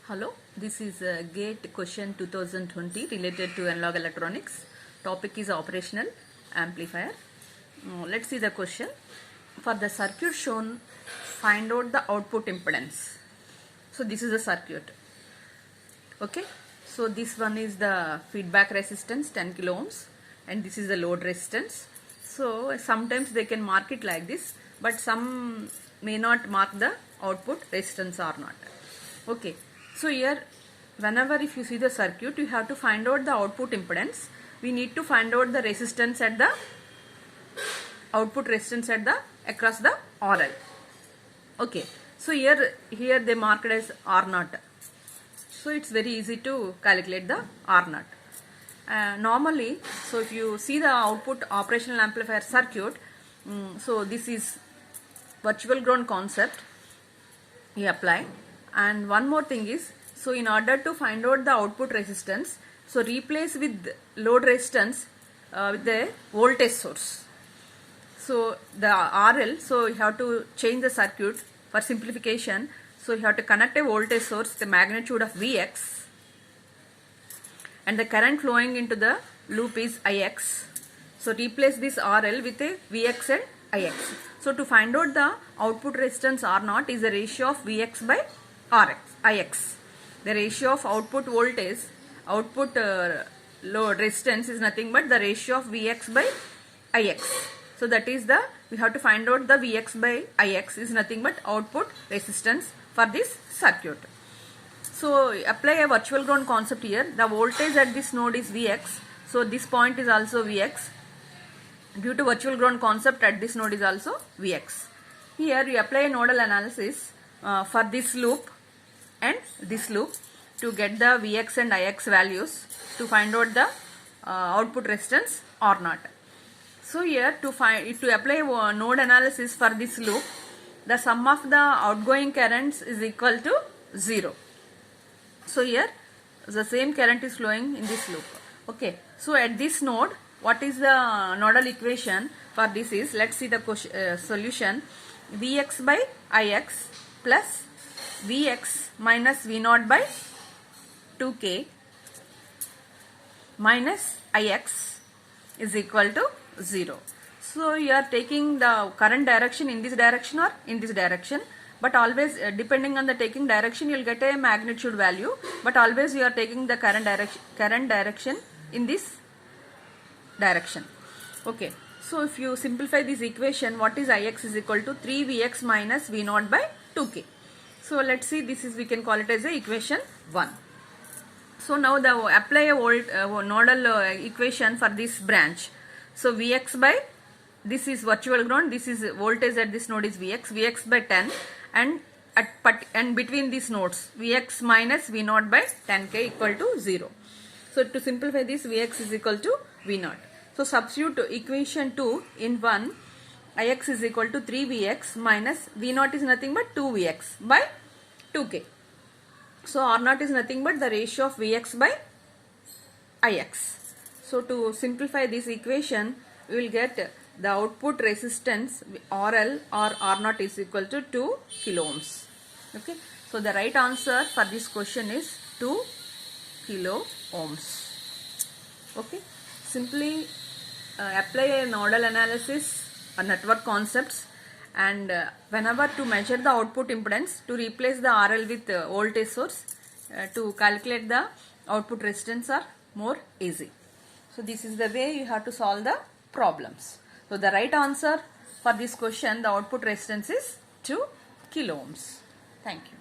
Hello, this is GATE question 2020 related to analog electronics. Topic is operational amplifier. Let's see the question. For the circuit shown, find out the output impedance. So this is the circuit. Okay. So this one is the feedback resistance 10 kilo ohms and this is the load resistance. So sometimes they can mark it like this, but some may not mark the output resistance or not. Okay. So here, whenever if you see the circuit, you have to find out the output impedance. We need to find out the resistance at the output resistance at the across the RL. Okay. So here they marked as R0. So it's very easy to calculate the R0. Normally, so if you see the output operational amplifier circuit, so this is virtual ground concept you apply. And one more thing is, so in order to find out the output resistance, so replace with load resistance with the voltage source. So the RL, so you have to change the circuit for simplification. So you have to connect a voltage source, the magnitude of Vx, and the current flowing into the loop is Ix. So replace this RL with a Vx and Ix. So to find out the output resistance R0 is the ratio of Vx by Ix. The ratio of output voltage, output load resistance is nothing but the ratio of Vx by Ix. So that is the, we have to find out the Vx by Ix is nothing but output resistance for this circuit. So apply a virtual ground concept here. The voltage at this node is Vx. So this point is also Vx. Due to virtual ground concept at this node is also Vx. Here you apply a nodal analysis for this loop and this loop to get the Vx and Ix values to find out the output resistance R0. So here to apply a node analysis for this loop, the sum of the outgoing currents is equal to 0. So here the same current is flowing in this loop. Okay. So at this node, what is the nodal equation for this is, let's see the solution. Vx by Ix plus Vx minus V0 by 2K minus Ix is equal to 0. So you are taking the current direction in this direction or in this direction, but always depending on the taking direction you will get a magnitude value, but always you are taking the current direction in this direction. Okay. So if you simplify this equation, what is Ix is equal to 3Vx minus V0 by 2K. So let's see, this is, we can call it as a equation 1. So now apply a nodal equation for this branch. So Vx by, this is virtual ground, this is voltage at this node is Vx by 10, and between these nodes Vx minus V0 by 10K equal to 0. So to simplify this, Vx is equal to V0. So substitute equation 2 in 1, Ix is equal to 3Vx minus V0 is nothing but 2Vx by 2K. So R0 is nothing but the ratio of Vx by Ix. So to simplify this equation, we will get the output resistance RL or R0 is equal to 2 kilo ohms. Okay. So the right answer for this question is 2 kilo ohms. Okay. Simply apply a nodal analysis or network concepts, and whenever to measure the output impedance, to replace the RL with voltage source to calculate the output resistance are more easy. So this is the way you have to solve the problems. So the right answer for this question, the output resistance is 2 kilo ohms. Thank you.